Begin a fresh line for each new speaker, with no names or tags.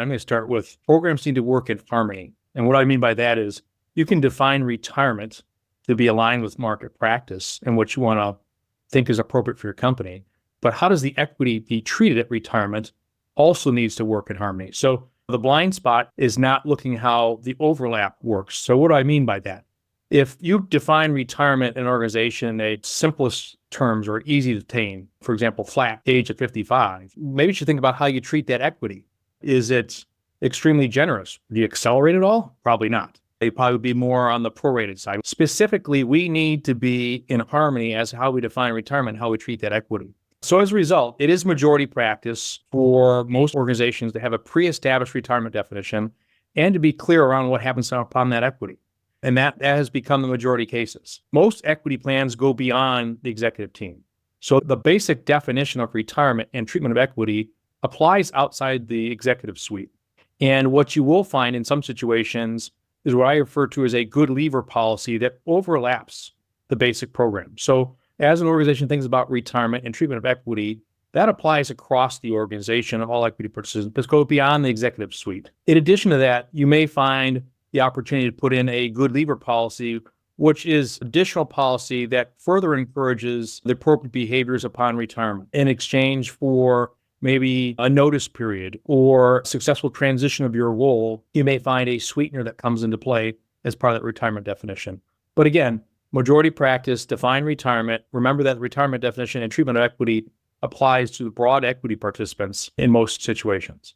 I'm going to start with programs need to work in harmony. And what I mean by that is you can define retirement to be aligned with market practice and what you want to think is appropriate for your company. But how does the equity be treated at retirement also needs to work in harmony. So the blind spot is not looking how the overlap works. So what do I mean by that? If you define retirement in an organization in the simplest terms or easy to attain, for example, flat age at 55, maybe you should think about how you treat that equity. Is it extremely generous? Do you accelerate it all? Probably not. They probably be more on the prorated side. Specifically, we need to be in harmony as how we define retirement, how we treat that equity. So as a result, it is majority practice for most organizations to have a pre-established retirement definition and to be clear around what happens upon that equity. And that has become the majority cases. Most equity plans go beyond the executive team. So the basic definition of retirement and treatment of equity applies outside the executive suite. And what you will find in some situations is what I refer to as a good leaver policy that overlaps the basic program. So as an organization thinks about retirement and treatment of equity, that applies across the organization of all equity participants, go beyond the executive suite. In addition to that, you may find the opportunity to put in a good leaver policy, which is additional policy that further encourages the appropriate behaviors upon retirement in exchange for maybe a notice period or successful transition of your role. You may find a sweetener that comes into play as part of that retirement definition. But again, majority practice, define retirement. Remember that retirement definition and treatment of equity applies to the broad equity participants in most situations.